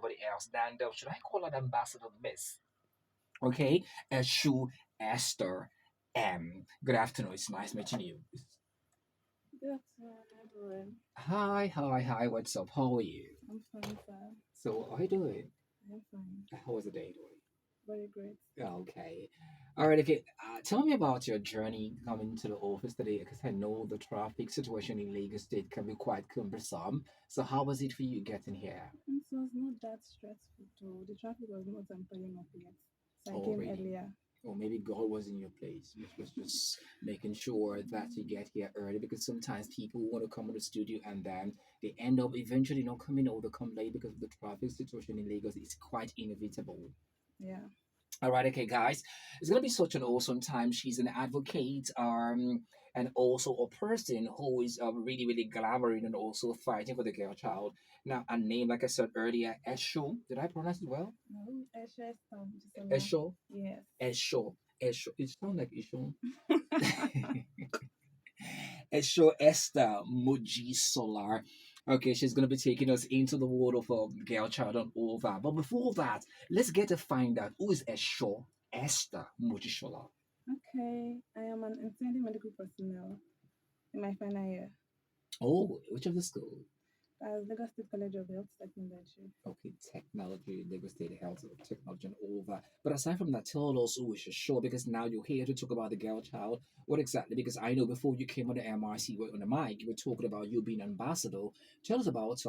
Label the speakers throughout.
Speaker 1: nobody else than the, should I call her Ambassador Miss? Okay, Esho Esther Good afternoon. It's nice meeting you.
Speaker 2: Good afternoon, everyone.
Speaker 1: Hi. What's up? How are you?
Speaker 2: I'm fine, sir.
Speaker 1: So, how are you doing?
Speaker 2: I'm fine.
Speaker 1: How was the day doing?
Speaker 2: Very great.
Speaker 1: Okay. All right. Okay. Tell me about your journey coming to the office today, because I know the traffic situation in Lagos State can be quite cumbersome. So, how was it for you getting here?
Speaker 2: It was not that stressful, though. The traffic was not piling up yet. So I
Speaker 1: Oh,
Speaker 2: came
Speaker 1: really?
Speaker 2: earlier.
Speaker 1: Or maybe God was in your place, which was just making sure that you get here early, because sometimes people want to come to the studio and then they end up eventually not coming, or they come late because the traffic situation in Lagos is quite inevitable.
Speaker 2: Yeah.
Speaker 1: All right, okay, guys, it's gonna be such an awesome time. She's an advocate, and also a person who is really glamoring and also fighting for the girl child. Now, a name, like I said earlier, Esho. Did I pronounce it well?
Speaker 2: No, Esho Esther Mojisola.
Speaker 1: Esho,
Speaker 2: Yes.
Speaker 1: Esho. It sounds like Esho. Esho Esther Mojisola. Okay, she's going to be taking us into the world of girl child and all that. But before that, let's get to find out who is Esho Esther Mojisola.
Speaker 2: Okay. I am an intending medical personnel in my final year
Speaker 1: Oh, which of the school?
Speaker 2: at Lagos State College of Health Technology.
Speaker 1: Okay, technology, Lagos State Health Technology and all that. But aside from that, tell us who is Esho, because now you're here to talk about the girl child. What exactly? Because I know before you came on the MRC, were on the mic, you were talking about you being ambassador. Tell us about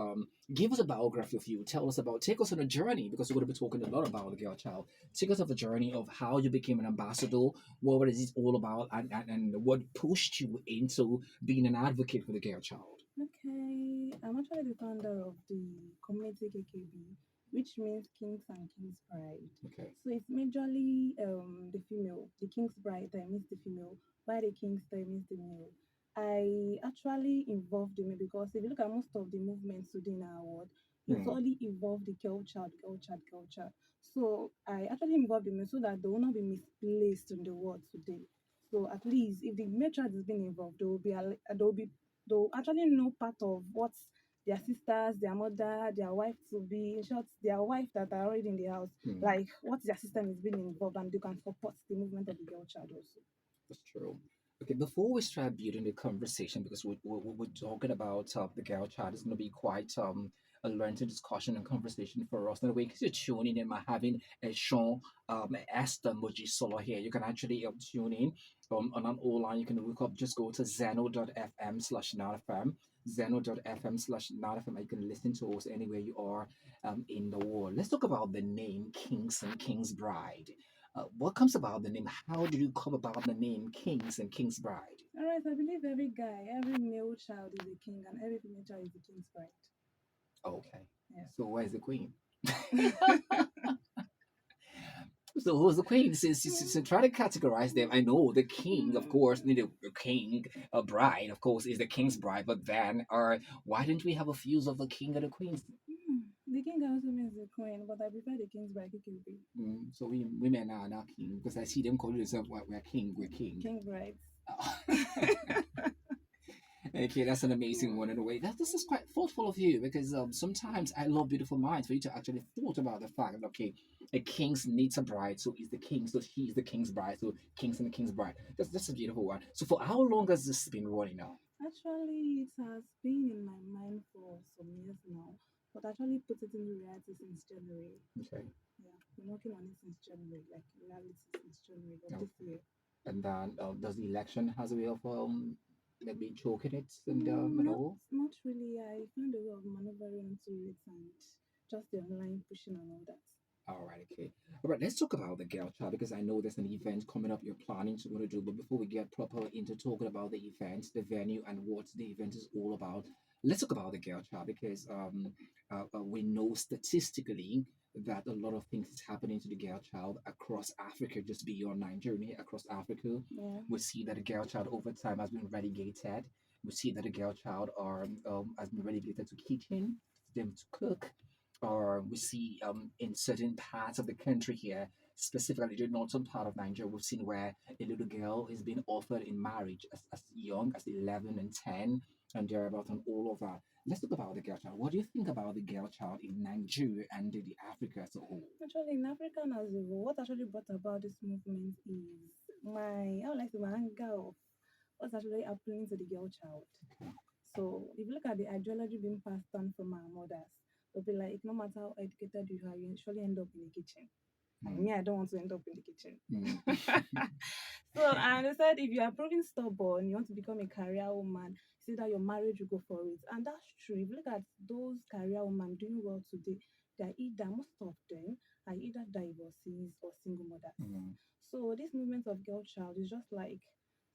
Speaker 1: give us a biography of you. Tell us about, take us on a journey, because we're going to be talking a lot about the girl child. Take us on the journey of how you became an ambassador. What is it all about, and what pushed you into being an advocate for the girl child.
Speaker 2: Okay. I'm actually the founder of the community KKB, which means Kings and King's Pride.
Speaker 1: Okay.
Speaker 2: So it's majorly the female, the King's Bride that means the female, while the King's that means the male. I actually involved in it because if you look at most of the movements today in our world, it's
Speaker 1: Hmm.
Speaker 2: only involved the girl child, girl child, girl child. So I actually involved in it so that they will not be misplaced in the world today. So at least if the male child is being involved, they'll actually know part of what their sisters, their mother, their wife to be, in short, their wife that are already in the house,
Speaker 1: Hmm.
Speaker 2: like what their system is being involved, and they can support the movement of the girl child also.
Speaker 1: That's true. Okay, before we start building the conversation, because we're talking about the girl child, it's going to be quite a learning discussion and conversation for us. And the way, because you're tuning in, I'm having a Sean Esther Mojisola here. You can actually tune in on an online. You can look up, just go to zeno.fm/notfm, zeno.fm/notfm. You can listen to us anywhere you are in the world. Let's talk about the name Kings and King's Bride. What comes about the name? How did you come about the name Kings and King's Bride?
Speaker 2: All right, I believe every guy, every male child is a king, and every female child is the king's bride.
Speaker 1: Okay.
Speaker 2: Yeah.
Speaker 1: So where's the queen? So who's the queen? Since try to categorize them, I know the king, of course, need a king, a bride, of course, is the king's bride. But then, why didn't we have a fuse of the king and the queen?
Speaker 2: The king also means the queen, but I prefer the king's bride, KKB.
Speaker 1: So we women are not king, because I see them calling themselves, we're king, we're king.
Speaker 2: King bride.
Speaker 1: Okay, that's an amazing one in a way. This is quite thoughtful of you, because sometimes I love beautiful minds for you to actually thought about the fact that, okay, a king needs a bride, so he's the king, so she's the king's bride, so kings and the king's bride. That's a beautiful one. So for how long has this been running now?
Speaker 2: Actually, it has been in my mind for some years now, but actually put it into reality since January.
Speaker 1: Okay.
Speaker 2: Yeah, been working on it since January, like reality since January of
Speaker 1: Okay.
Speaker 2: this year.
Speaker 1: And then does the election has a way of maybe choking it and
Speaker 2: Not
Speaker 1: all?
Speaker 2: not really. I found a way of maneuvering into it and just the online pushing and all that.
Speaker 1: All right, okay. All right, let's talk about the girl child, because I know there's an event coming up you're planning to want to do. But before we get proper into talking about the event, the venue, and what the event is all about, let's talk about the girl child, because we know statistically that a lot of things is happening to the girl child across Africa, just beyond Nigeria, across Africa.
Speaker 2: Yeah.
Speaker 1: We see that the girl child over time has been relegated. We see that the girl child has been relegated to kitchen, them to cook, or we see in certain parts of the country here, specifically the northern part of Nigeria, we've seen where a little girl is being offered in marriage as young as 11 and 10 and thereabout and all of that. Let's talk about the girl child. What do you think about the girl child in Nigeria and the Africa as a whole?
Speaker 2: Actually, in African as a whole, what actually brought about this movement is my, I would like to say my anger of what's actually happening to the girl child.
Speaker 1: Okay.
Speaker 2: So if you look at the ideology being passed on from our mothers, they'll be like, no matter how educated you are, you surely end up in the kitchen. And
Speaker 1: Mm,
Speaker 2: me, I don't want to end up in the kitchen.
Speaker 1: mm,
Speaker 2: So and they said if you are proving stubborn, you want to become a career woman, see that your marriage will go for it. And that's true. If you look at those career women doing well today, they're either most of them are either divorcees or single mothers.
Speaker 1: mm,
Speaker 2: So this movement of girl child is just like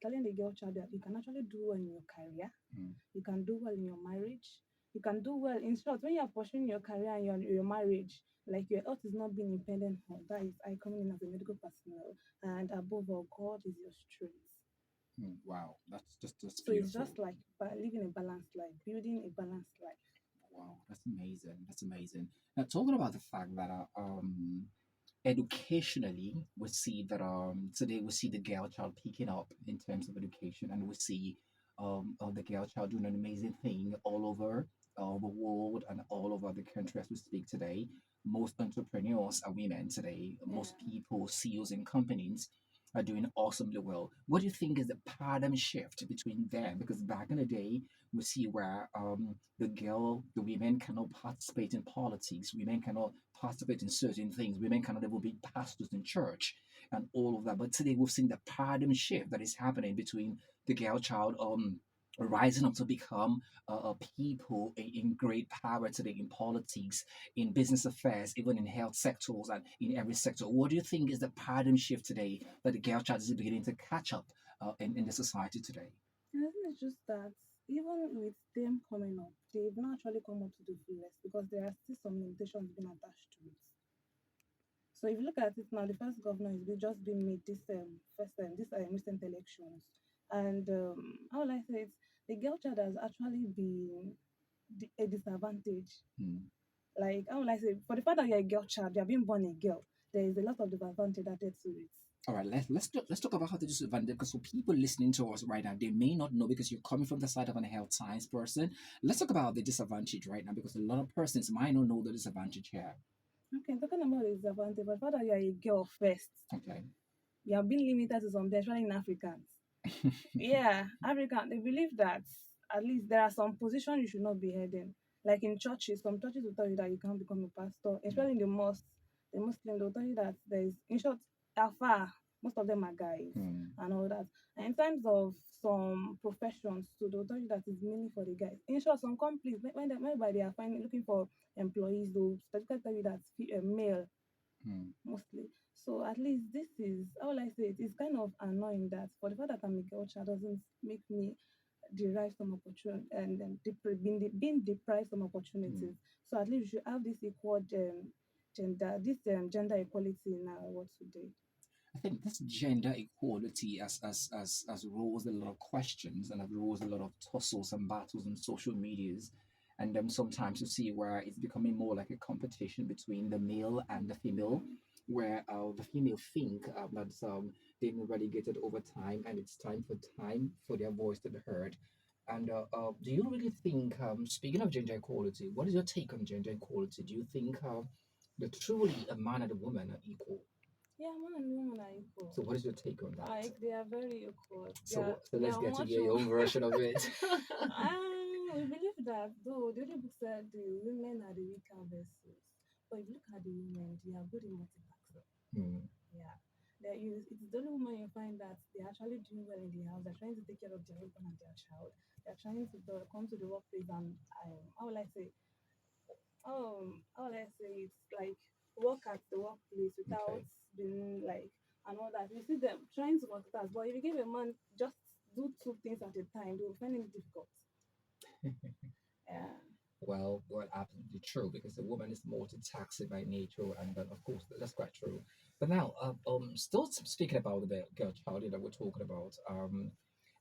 Speaker 2: telling the girl child that you can actually do well in your career,
Speaker 1: mm,
Speaker 2: you can do well in your marriage, you can do well in short when you're pursuing your career and your marriage, like your health is not being dependent on that is I coming in as a medical personnel, and above all, God is your strength.
Speaker 1: mm. Wow, that's
Speaker 2: So it's
Speaker 1: beautiful.
Speaker 2: just like living a balanced life, building a balanced life.
Speaker 1: Wow, that's amazing. That's amazing. Now, talking about the fact that educationally, we see that today we see the girl child picking up in terms of education, and we see the girl child doing an amazing thing all over the world and all over the country as we speak today. Most entrepreneurs are women today. Most
Speaker 2: Yeah.
Speaker 1: people, CEOs in companies, are doing awesomely well. What do you think is the paradigm shift between them? Because back in the day, we see where the women cannot participate in politics, women cannot participate in certain things, women cannot even be pastors in church and all of that. But today we've seen the paradigm shift that is happening between the girl child rising up to become people in great power today in politics, in business affairs, even in health sectors and in every sector. What do you think is the paradigm shift today that the girl child is beginning to catch up in the society today?
Speaker 2: And I think it's just that even with them coming up, they've not actually come up to the fullest because there are still some limitations being attached to it. So if you look at it now, the first governor is just being made this this recent elections, and how will I say it? The girl child has actually been a disadvantage.
Speaker 1: Hmm.
Speaker 2: Like how will I say? For the fact that you're a girl child, you're being born a girl. There is a lot of disadvantage added to it.
Speaker 1: All right, let's talk about how to disadvantage because for people listening to us right now, they may not know because you're coming from the side of an health science person. Let's talk about the disadvantage right now because a lot of persons might not know the disadvantage here.
Speaker 2: Okay, talking about the disadvantage, but the fact that you're a girl first,
Speaker 1: Okay.
Speaker 2: you are being limited to some, especially in Africans. Yeah, African, they believe that at least there are some positions you should not be heading. Like in churches, some churches will tell you that you can't become a pastor, especially in the mosque. The Muslim, they'll tell you that there is, in short, afar, most of them are guys
Speaker 1: Hmm.
Speaker 2: and all that. And in terms of some professions, so they'll tell you that it's mainly for the guys. In short, some companies, whereby they are finding looking for employees, they'll specifically tell you that male
Speaker 1: Hmm.
Speaker 2: mostly. So at least this is how will I say it? It's kind of annoying that for the fact that I'm a girl child doesn't make me derive some opportunity and being deprived some
Speaker 1: Hmm.
Speaker 2: opportunities. So at least we should have this equal gender equality in our world today.
Speaker 1: I think this gender equality has raised a lot of questions and have raised a lot of tussles and battles on social medias. And then sometimes you see where it's becoming more like a competition between the male and the female, where the female think that they've been relegated over time and it's time for their voice to be heard. And do you really think, speaking of gender equality, what is your take on gender equality? Do you think that truly a man and a woman are equal?
Speaker 2: Yeah, man and woman are equal.
Speaker 1: So what is your take on that?
Speaker 2: Like they are very equal.
Speaker 1: So
Speaker 2: They
Speaker 1: let's
Speaker 2: are
Speaker 1: get to
Speaker 2: much
Speaker 1: hear
Speaker 2: more.
Speaker 1: your own version of it.
Speaker 2: We believe that though the other book said the women are the weaker vessels, but if you look at the women, they are good in multitasking.
Speaker 1: Hmm.
Speaker 2: Yeah. It's the only woman you find that they're actually doing well in the house. They're trying to take care of their husband and their child. They're trying to come to the workplace and how will I say how will I say it's like work at the workplace without
Speaker 1: Okay.
Speaker 2: being like and all that. You see them trying to multitask, but if you give a man just do two things at a time, they will find it difficult. Yeah.
Speaker 1: Well, absolutely true because a woman is multitasking by nature, and of course that's quite true. But now, still speaking about the girl child that we're talking about,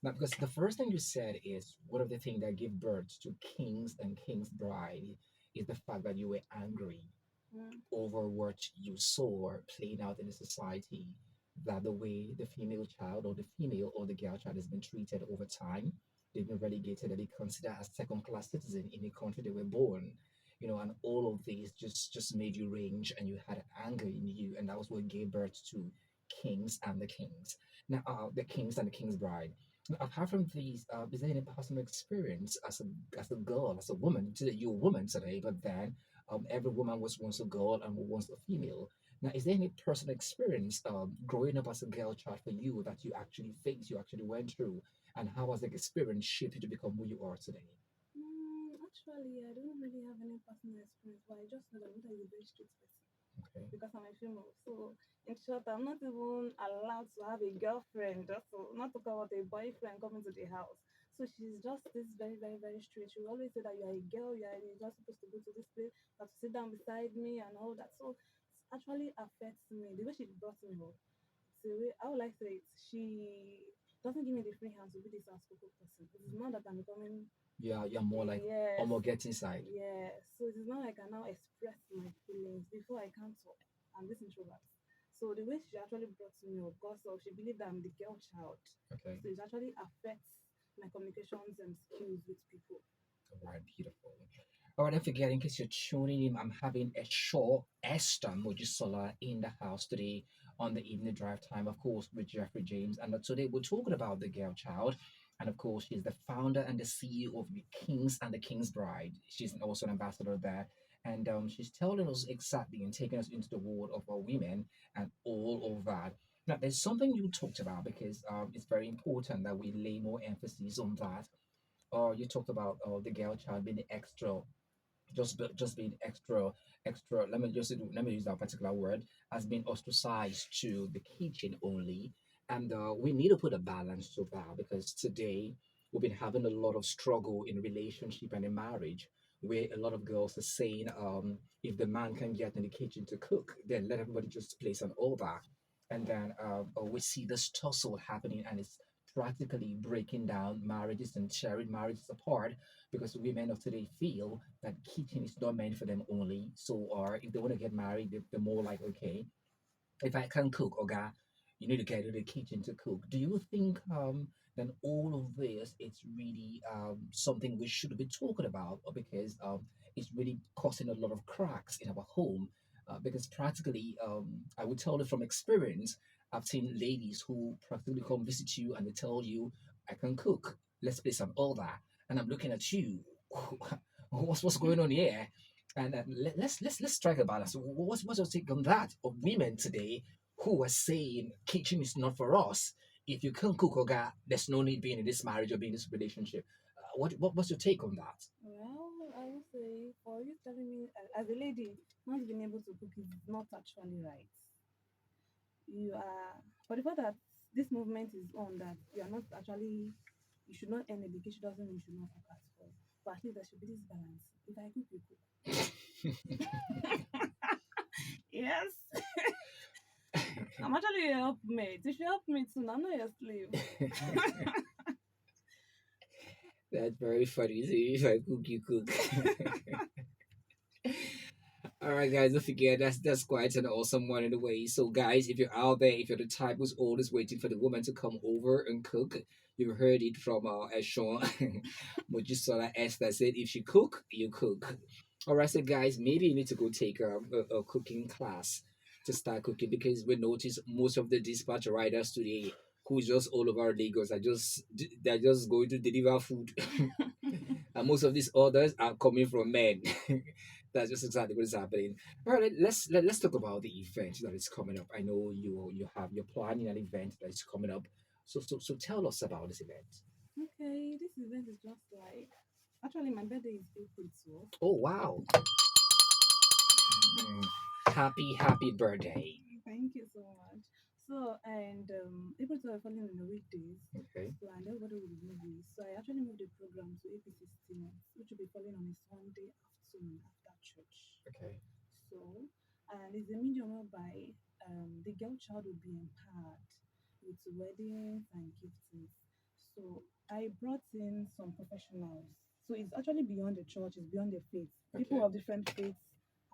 Speaker 1: now because the first thing you said is one of the things that give birth to kings and king's bride is the fact that you were angry
Speaker 2: Mm.
Speaker 1: over what you saw playing out in the society, that the way the female child or the female or the girl child has been treated over time. they've been relegated and they consider as second class citizen in the country they were born. And all of these just made you range and you had anger in you, and that was what gave birth to kings and the kings. Now, the kings and the king's bride. Now, apart from these, is there any personal experience as a girl, as a woman? Today you're a woman today, but then every woman was once a girl and was once a female. Now, is there any personal experience growing up as a girl child for you that you actually faced, you actually went through, and how has the experience shaped you to become who you are today?
Speaker 2: Actually, I don't really have any personal experience, but I just know that Buddha is a very strict person
Speaker 1: Okay.
Speaker 2: because I'm a female. So, in short, I'm not even allowed to have a girlfriend, just to, not to call out a boyfriend coming to the house. So she's just this very, very, very strict. She will always say that you are a girl, you're not supposed to go to this place, you have to sit down beside me and all that. So it actually affects me. The way she brought me up, it's a way, how will I say it? She doesn't give me the free hand to be this outspoken person. It is not that I'm becoming.
Speaker 1: Yeah, you're more like
Speaker 2: Yes,
Speaker 1: almost get inside.
Speaker 2: yes. So it is not like I now express my feelings before I can talk. I'm this introvert. So the way she actually brought me up, because of she believed that I'm the girl child.
Speaker 1: Okay.
Speaker 2: So it actually affects my communications and skills with people.
Speaker 1: All right, beautiful. All right, don't forget, in case you're tuning in, I'm having a show, Esther Mojisola, in the house today on the evening drive time, of course, with Jeffrey James. And today we're talking about the girl child. And of course, she's the founder and the CEO of the Kings and the King's Bride. She's also an ambassador there. And she's telling us exactly and taking us into the world of our women and all of that. Now, there's something you talked about because it's very important that we lay more emphasis on that. Or you talked about the girl child being the extra, just being extra. Let me use that particular word, as being ostracized to the kitchen only. And we need to put a balance to that because today we've been having a lot of struggle in relationship and in marriage, where a lot of girls are saying, if the man can get in the kitchen to cook, then let everybody just place an order. And then we see this tussle happening, and it's practically breaking down marriages and tearing marriages apart because women of today feel that kitchen is not meant for them only. So, or if they want to get married, they're more like, okay, if I can cook, Oga, you need to get to the kitchen to cook. Do you think that all of this it's really something we should be talking about, or because it's really causing a lot of cracks in our home? Because practically, I would tell you from experience, I've seen ladies who practically come visit you and they tell you, "I can cook. Let's place an order," and I'm looking at you. What's going on here? And let's strike a balance. What's your take on that of women today who are saying kitchen is not for us? If you can't cook, Oga, there's no need being in this marriage or being in this relationship. What's your take on that?
Speaker 2: Well, I would say for you telling me as a lady, not being able to cook is not actually right. You are for the fact that this movement is on that you are not actually you should not earn education doesn't mean you should not cook at all. But at least there should be this balance. If I cook, you cook. Yes. I'm actually a helpmate. You should help me too. I'm not your slave.
Speaker 1: That's very funny. So if I cook, you cook. All right, guys, don't forget that's quite an awesome one in a way. So, guys, if you're out there, if you're the type who's always waiting for the woman to come over and cook, you've heard it from Esho Mojisola Esther said, if she cook, you cook. All right, so guys, maybe you need to go take a cooking class to start cooking because we notice most of the dispatch riders today who just all over Lagos are they're just going to deliver food, and most of these orders are coming from men. That's just exactly what is happening. All right, let's talk about the event that is coming up. I know you're planning an event that is coming up. So tell us about this event.
Speaker 2: Okay, this event is just like actually my birthday is April 12th.
Speaker 1: Oh wow! Mm, happy birthday.
Speaker 2: Thank you so much. So and April 12th falling on the weekdays.
Speaker 1: Okay.
Speaker 2: So and everybody will be moving. So I actually moved the program to April 16th, which will be falling on a Sunday afternoon after church.
Speaker 1: Okay.
Speaker 2: So and it's a medium whereby the girl child will be empowered with weddings and giftings. So I brought in some professionals. So it's actually beyond the church, it's beyond the faith. People
Speaker 1: Okay.
Speaker 2: of different faiths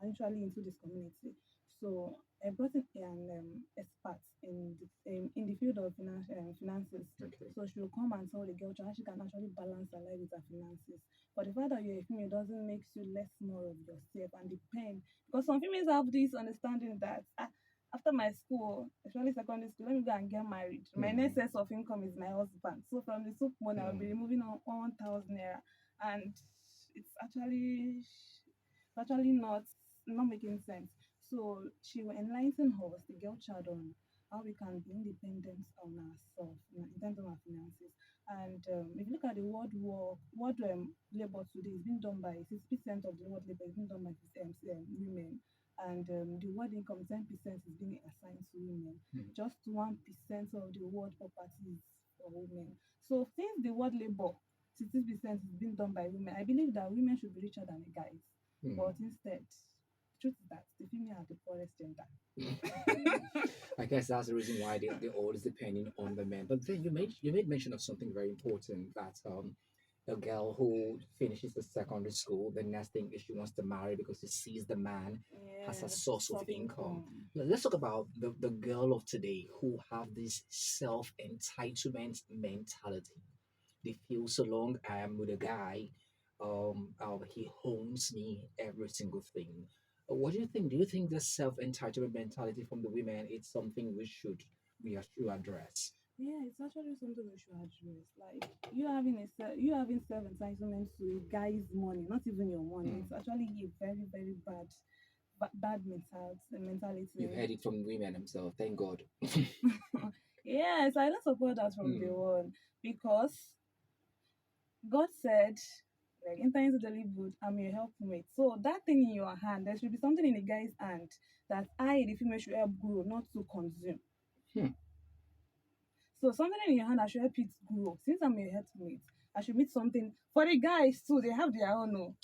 Speaker 2: are actually into this community. So I brought in an expert in the field of finances.
Speaker 1: Okay.
Speaker 2: So she will come and tell the girl child how she can actually balance her life with her finances. But the fact that you're a female doesn't make you less more of yourself and depend. Because some females have this understanding that after my school, especially secondary school, let me go and get married. My next
Speaker 1: Mm.
Speaker 2: source of income is my husband. So from the soup money, I'll be
Speaker 1: Mm.
Speaker 2: removing on 1,000 naira, and it's actually not making sense. So she will enlighten us, the girl child, on how we can be independent on ourselves in terms of our finances. And if you look at the world labor today is being done by 60% of the world labor is being done by women, and the world income 10% is being assigned to women.
Speaker 1: Mm.
Speaker 2: Just 1% of the world property is for women. So since the world labor 60% is being done by women, I believe that women should be richer than the guys.
Speaker 1: Mm.
Speaker 2: But instead, truth is that the female are the poorest gender.
Speaker 1: I guess that's the reason why they're always depending on the men. But then you made mention of something very important that a girl who finishes the secondary school, the next thing is she wants to marry because she sees the man has a
Speaker 2: Yes,
Speaker 1: source of
Speaker 2: soft
Speaker 1: income.
Speaker 2: income.
Speaker 1: Let's talk about the girl of today who have this self entitlement mentality. They feel so long I am with a guy, he owns me every single thing. What do you think? Do you think this self entitlement mentality from the women is something we should address?
Speaker 2: Yeah, it's actually something we should address. Like you having self entitlement to a guy's money, not even your money.
Speaker 1: Hmm.
Speaker 2: It's actually a very very bad
Speaker 1: You've
Speaker 2: mentality.
Speaker 1: heard it from women themselves. Thank God.
Speaker 2: Yes, I don't support that from day
Speaker 1: Hmm.
Speaker 2: one because God said, like, enter into the good, I'm your helpmate. So that thing in your hand, there should be something in the guy's hand that I, the female, should help grow, not to consume.
Speaker 1: Hmm.
Speaker 2: So something in your hand, I should help it grow. Since I'm your helpmate, I should meet something. For the guys too, they have their own. No.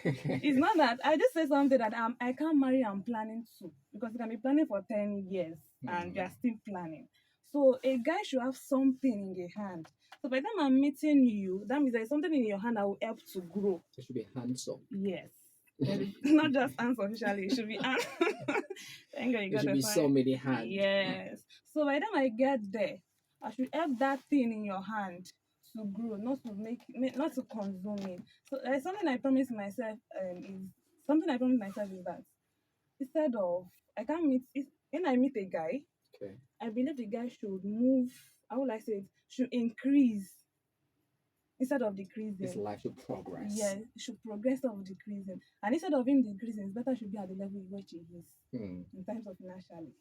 Speaker 2: It's not that I just say something that I can't marry. I'm planning to, because you can be planning for 10 years and
Speaker 1: Hmm.
Speaker 2: you're still planning. So a guy should have something in the hand. So by the time I'm meeting you, that means there's something in your hand that will help to grow.
Speaker 1: It should be handsome.
Speaker 2: Yes. Not just hands officially, it should be hands. Thank God you
Speaker 1: There
Speaker 2: got
Speaker 1: should
Speaker 2: a
Speaker 1: be so
Speaker 2: fine.
Speaker 1: many hands.
Speaker 2: Yes. So by the time I get there, I should help that thing in your hand to grow, not to consume it. So there's something I promise myself is something I promise myself is that instead of I can't meet if, when I meet a guy,
Speaker 1: Okay.
Speaker 2: I believe the guy should move. How will I say it? Should increase instead of
Speaker 1: His
Speaker 2: decreasing.
Speaker 1: life should progress.
Speaker 2: Yeah, it should progress instead of decreasing. And instead of him decreasing, it's better should be at the level which he is
Speaker 1: Hmm.
Speaker 2: in terms of financially.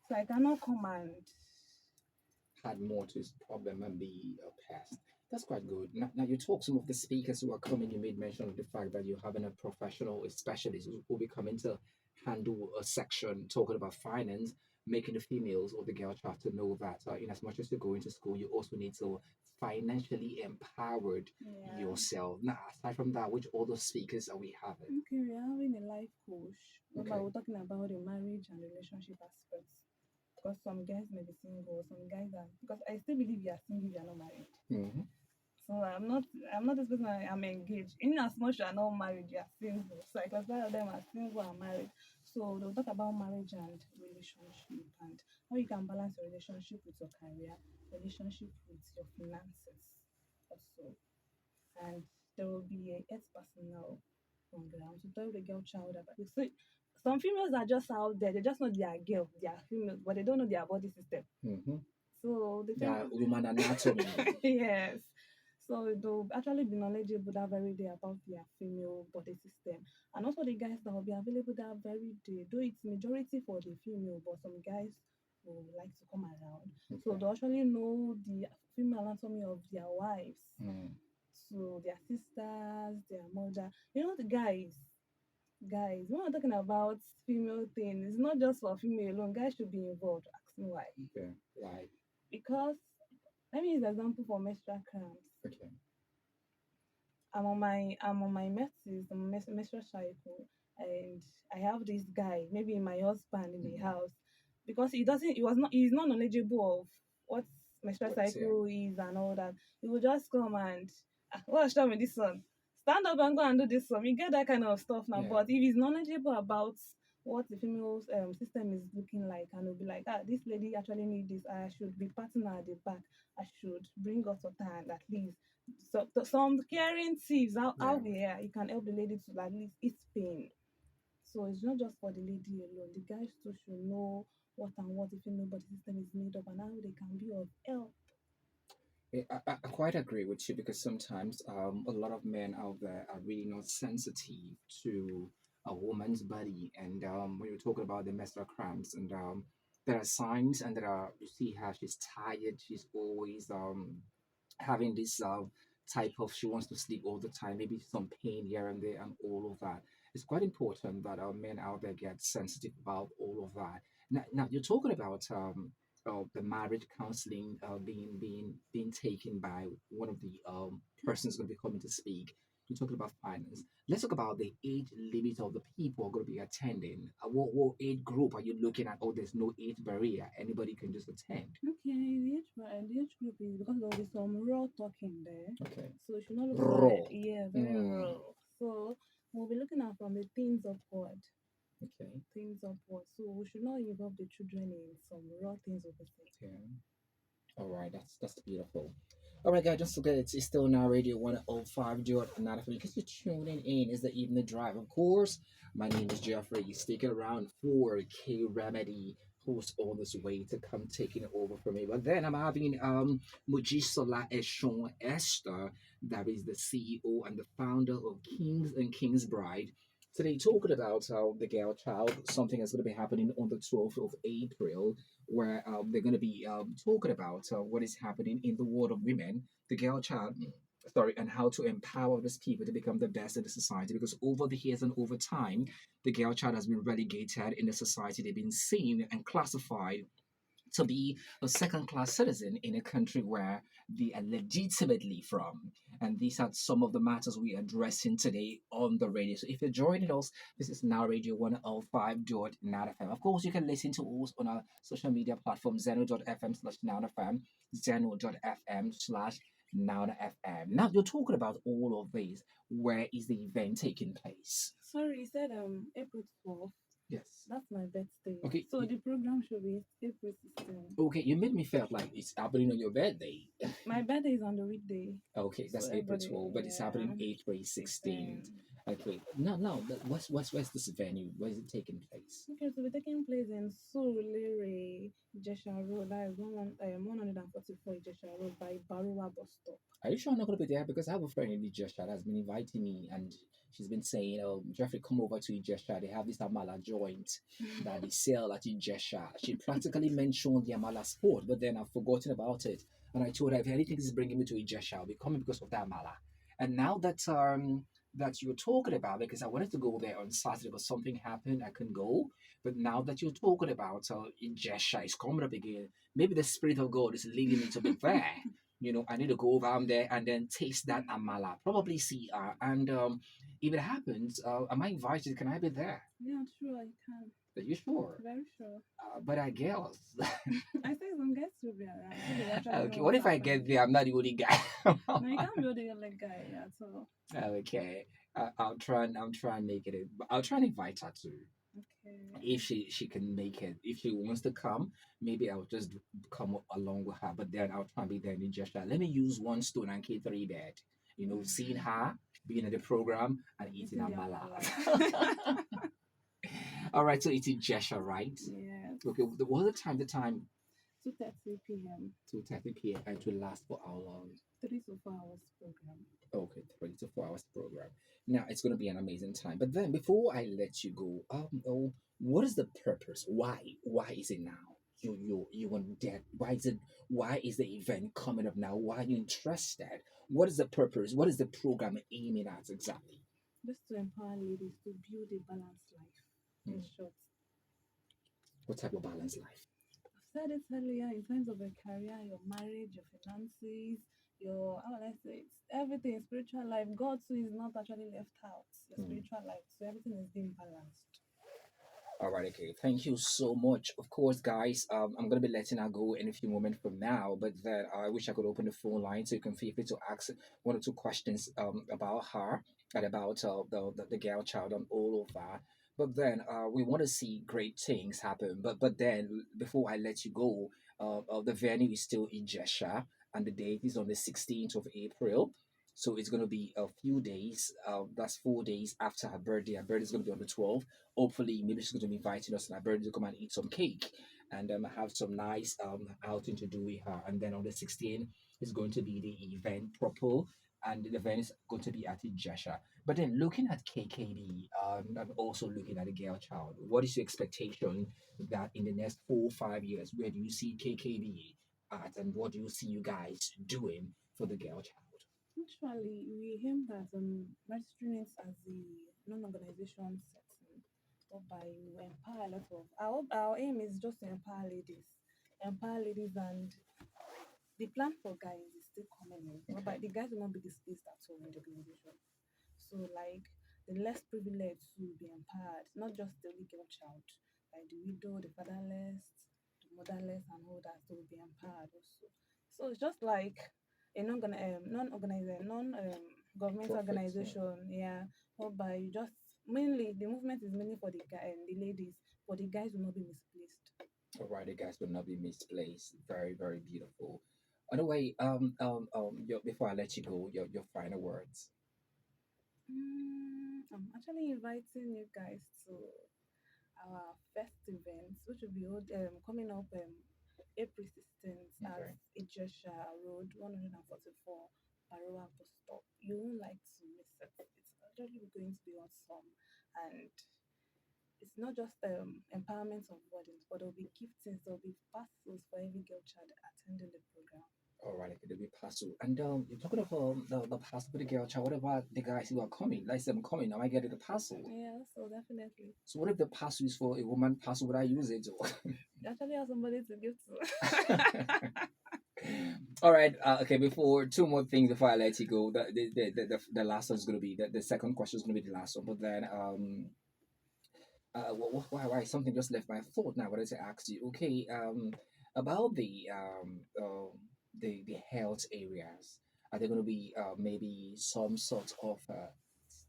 Speaker 2: So I cannot come and
Speaker 1: Add more to his problem and be a pest. That's quite good. Now you talk some of the speakers who are coming. You made mention of the fact that you're having a professional, a specialist who will be coming to handle a section talking about finance, making the females or the girls have to know that in as much as you're going to school, you also need to financially empowered
Speaker 2: yeah.
Speaker 1: yourself. Now, aside from that, which other speakers are we having?
Speaker 2: Okay, we're having a life coach. Remember,
Speaker 1: Okay.
Speaker 2: we're talking about the marriage and relationship aspects. Because some guys may be single, some guys are because I still believe you are single, you are not married.
Speaker 1: Hmm.
Speaker 2: So I'm not this person I'm engaged. In as much you are not married, you are single. So I classify them as single and married. So they'll talk about marriage and relationship and how you can balance your relationship with your career, relationship with your finances also. And there will be a ex personnel on ground to tell the girl child about it. So some females are just out there, they just know they are girl, they are females, but they don't know their body system.
Speaker 1: Hmm.
Speaker 2: So the
Speaker 1: The
Speaker 2: female
Speaker 1: human anatomy.
Speaker 2: yes. So they'll actually be knowledgeable that very day about their female body system. And also the guys that will be available that very day. Though it's majority for the female, but some guys will like to come around. So
Speaker 1: Okay.
Speaker 2: they actually know the female anatomy of their wives.
Speaker 1: Mm.
Speaker 2: So their sisters, their mother. You know the guys, when we're talking about female thing, it's not just for female alone. Guys should be involved. Ask me why.
Speaker 1: Okay. Right.
Speaker 2: Because let me use an example for menstrual cramps.
Speaker 1: Okay.
Speaker 2: I'm on my menstrual cycle, and I have this guy, maybe my husband in the
Speaker 1: Mhm.
Speaker 2: house, because he's not knowledgeable of what menstrual
Speaker 1: What's here?
Speaker 2: cycle is and all that. He will just come and what's wrong with this one? Stand up and go and do this one. You get that kind of stuff now.
Speaker 1: Yeah.
Speaker 2: But if he's knowledgeable about what the female's system is looking like, and will be like, ah, this lady actually need this. I should be patting her at the back. I should bring us water and at least some caring tips
Speaker 1: Yeah.
Speaker 2: out there. You can help the lady to at least ease pain. So it's not just for the lady alone. The guys too should know what and what the female body system is made of and how they can be of help.
Speaker 1: I quite agree with you because sometimes a lot of men out there are really not sensitive to a woman's body. And when you're talking about the menstrual cramps, and there are signs, and there are, you see how she's tired, she's always having this type of, she wants to sleep all the time, maybe some pain here and there, and all of that. It's quite important that our men out there get sensitive about all of that. Now you're talking about the marriage counseling being taken by one of the persons going to be coming to speak. You're talking about finance. Let's talk about the age limit of the people who are going to be attending. What age group are you looking at? Oh, there's no age barrier. Anybody can just attend.
Speaker 2: Okay, the age group is because there will be some raw talking there.
Speaker 1: Okay.
Speaker 2: So it should not look
Speaker 1: Raw.
Speaker 2: like, yeah, very raw. So we'll be looking at from the teens upward.
Speaker 1: Okay.
Speaker 2: Things upward. So we should not involve the children in some raw things over there.
Speaker 1: Okay. All right. That's beautiful. All right, guys. Just forget it's still now Radio 105 Jordan. Not if because you're tuning in, is the evening drive. Of course, my name is Jeffrey. You stick around for K Remedy, who's on this way to come taking it over for me. But then I'm having Mojisola Esho Esther, that is the CEO and the founder of Kings and Kings Bride. Today, talking about the girl child, something that's going to be happening on the 12th of April, where they're going to be talking about what is happening in the world of women, the girl child, sorry, and how to empower these people to become the best in the society. Because over the years and over time, the girl child has been relegated in the society. They've been seen and classified to be a second class citizen in a country where they are legitimately from. And these are some of the matters we are addressing today on the radio. So if you're joining us, this is Now Radio 105.9 FM. Of course, you can listen to us on our social media platform, zeno.fm/NownFM, zeno.fm/NownFM. Now, you're talking about all of these. Where is the event taking place?
Speaker 2: Sorry, you said April 12th.
Speaker 1: Yes.
Speaker 2: That's my birthday.
Speaker 1: Okay.
Speaker 2: So the program should be April 16th.
Speaker 1: Okay, you made me feel like it's happening on your birthday.
Speaker 2: My birthday is on the weekday.
Speaker 1: Okay, that's
Speaker 2: So
Speaker 1: April
Speaker 2: everybody,
Speaker 1: 12th, but it's happening April 16th. Okay, no, but where's this venue? Where is it taking place?
Speaker 2: Okay, so we're taking place in Surulere, Jesha Road. That is 144 Jesha Road by Baruwa bus stop.
Speaker 1: Are you sure I'm not going to be there? Because I have a friend in Ijesha that's been inviting me, and she's been saying, "Oh, Jeffrey, come over to Ijesha. They have this Amala joint that they sell at Ijesha." She practically mentioned the Amala sport, but then I've forgotten about it. And I told her, if anything is bringing me to Ijesha, I'll be coming because of the Amala. And now that you're talking about, because I wanted to go there on Saturday, but something happened, I couldn't go. But now that you're talking about Ijesha is coming up again, maybe the Spirit of God is leading me to be there. I need to go over there and then taste that amala, probably see her. And if it happens, am I invited? Can I be there?
Speaker 2: Yeah, sure, you can.
Speaker 1: Are you sure?
Speaker 2: Very sure.
Speaker 1: But I guess.
Speaker 2: I say some guys will be around.
Speaker 1: Okay, what if I get there? I'm not the only guy.
Speaker 2: No, you can't be the only guy. Yeah, so.
Speaker 1: Okay, I'll try and make it. I'll try and invite her too.
Speaker 2: Okay.
Speaker 1: If she can make it, if she wants to come, maybe I'll just come along with her. But then I'll try and be there in gesture. Let me use one stone and K3 bed. Seeing her being in the program and eating amala. All right, so it's in gesture, right?
Speaker 2: Yeah.
Speaker 1: Okay. What was the time? The time.
Speaker 2: 2:30 p.m.
Speaker 1: 2:30 p.m. and it will last for how long?
Speaker 2: 3 to 4 hours program.
Speaker 1: Okay, 3 to 4 hours program. Now it's going to be an amazing time. But then before I let you go, what is the purpose? Why is it now? You want that? Why is the event coming up now? Why are you interested? What is the purpose? What is the program aiming at exactly?
Speaker 2: Just to empower ladies to build a balanced life. In short.
Speaker 1: What type of balanced life?
Speaker 2: I've said it earlier in terms of your career, your marriage, your finances, your everything, spiritual life. God too is not actually left out. Your spiritual life, so everything is being balanced.
Speaker 1: All right, okay. Thank you so much. Of course, guys, I'm gonna be letting her go in a few moments from now, but then I wish I could open the phone line so you can feel free to ask one or two questions about her and about the girl child and all of that. But then we want to see great things happen. But then before I let you go, the venue is still in Jesha, and the date is on the 16th of April. So it's going to be a few days. That's 4 days after her birthday. Her birthday is going to be on the 12th. Hopefully, maybe she's going to be inviting us on her birthday to come and eat some cake and have some nice outing to do with her. And then on the 16th is going to be the event proper, and the event is going to be at Jesha. But then looking at KKB and also looking at the girl child, what is your expectation that in the next 4 or 5 years, where do you see KKB at, and what do you see you guys doing for the girl child?
Speaker 2: Actually, we aim at registering it as the non-organization setting, whereby we empower a lot of our aim is just to empower ladies, and the plan for guys is still coming in, whereby
Speaker 1: Okay,
Speaker 2: the guys will not be displaced at all in the organization. So, like, the less privileged will be empowered, not just the only girl child, like the widow, the fatherless, the motherless, and all that, they will be empowered also. So it's just like a non-organized, non government
Speaker 1: perfect. Yeah.
Speaker 2: organization, yeah, whereby you just mainly the movement is mainly for the guy and the ladies, but the guys will not be misplaced.
Speaker 1: All right, you guys will not be misplaced. Very, very beautiful. Anyway, before I let you go, your final words.
Speaker 2: I'm actually inviting you guys to our first event, which will be coming up April 16th at
Speaker 1: Okay.
Speaker 2: Ijesha Road, 144 Paroa Bus Stop. You won't like to miss it. It's actually going to be awesome. And it's not just empowerment of weddings, but there'll be giftings, there'll be parcels for every girl child attending the program.
Speaker 1: All right, okay, the big parcel. And you're talking about the parcel for the girl child. What about the guys who are coming? Like them coming, am I getting the parcel?
Speaker 2: Yeah, so definitely.
Speaker 1: So what if the parcel is for a woman parcel? Would I use it?
Speaker 2: You actually have somebody to give to.
Speaker 1: All right. Okay. Before two more things before I let you go. The last one is going to be the second question is going to be the last one. But then why something just left my thought now. What did I ask you? Okay. About the health areas. Are there going to be maybe some sort of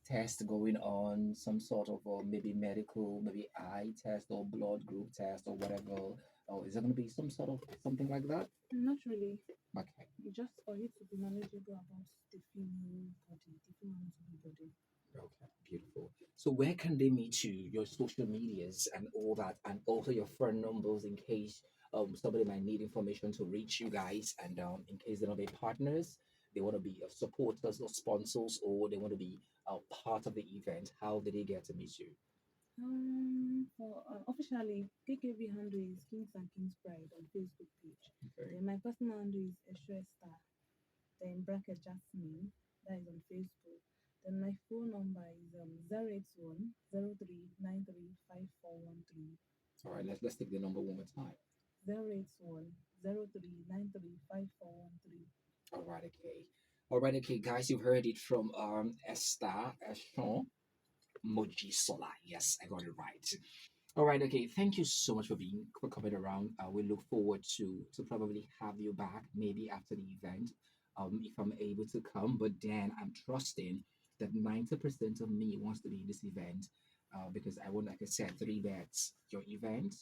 Speaker 1: test going on, some sort of maybe medical, maybe eye test or blood group test or whatever? Or is there going to be some sort of something like that?
Speaker 2: Not really.
Speaker 1: Okay.
Speaker 2: Just for you to be knowledgeable about the female body, the female anatomy body.
Speaker 1: Okay, beautiful. So where can they meet you? Your social medias and all that, and also your phone numbers in case somebody might need information to reach you guys, and in case they want to be partners, they want to be supporters or sponsors, or they want to be part of the event. How did they get to meet you?
Speaker 2: For officially, KKB handle is Kings and Kings Pride on Facebook page.
Speaker 1: Okay.
Speaker 2: Then my personal handle is Esho Esther, then bracket Jasmine, that is on Facebook. Then my phone number is 081
Speaker 1: All right. Let's take the number one more time.
Speaker 2: 081 03935413.
Speaker 1: All right. Okay. All right. Okay, guys, you've heard it from Esther Esho Mojisola. Yes, I got it right. All right, okay. Thank you so much for coming around. We look forward to probably have you back maybe after the event, if I'm able to come. But then I'm trusting that 90% of me wants to be in this event, because I want, like I said, three bets. Your event,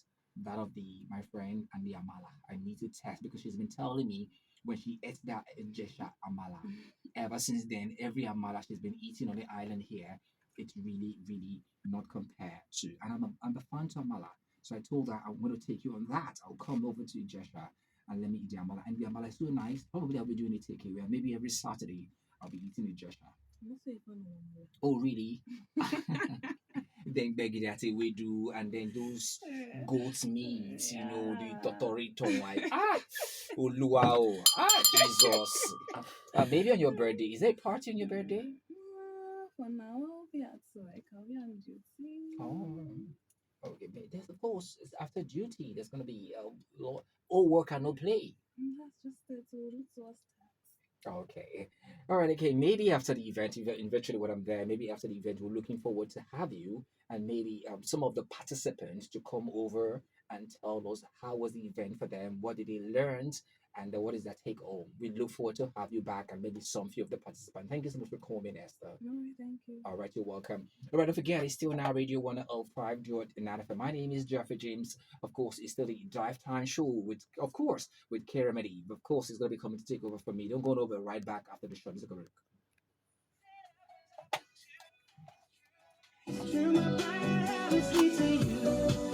Speaker 1: that of the my friend, and the amala. I need to test because she's been telling me when she ate that Jesha amala. Ever since then, every amala she's been eating on the island here, it's really, really not compared to. And I'm a fan to Amala. So I told her I'm going to take you on that. I'll come over to Jesha and let me eat the Amala. And the Amala is so nice. Probably I'll be doing a takeaway. Maybe every Saturday I'll be eating the Jesha.
Speaker 2: What's the phone number?
Speaker 1: Oh, really? Then begidati we do, and then those goat meat, the
Speaker 2: Yeah.
Speaker 1: totorito, like Uluao, Jesus. Maybe on your birthday. Is there a party on your birthday?
Speaker 2: For now, I'll be at work. I'll be on duty.
Speaker 1: Oh, okay. But there's of course it's after duty. There's gonna be all work and no play.
Speaker 2: That's just it. So look to us.
Speaker 1: Okay. All right. Okay. Maybe after the event, eventually when I'm there, maybe after the event, we're looking forward to have you and maybe some of the participants to come over and tell us how was the event for them, what did they learn, and what is that take home. We look forward to have you back and maybe some few of the participants. Thank you so much for coming, Esther.
Speaker 2: No, thank you.
Speaker 1: All right, you're welcome. All right, don't forget, it's still now Radio 105 George and Natafa. My name is Jeffrey James. Of course, it's still the Drive Time Show with, of course, with Kara Medivh. Of course, it's going to be coming to take over for me. Don't go over right back after the show. Let's go. Turn my mind, I was to you.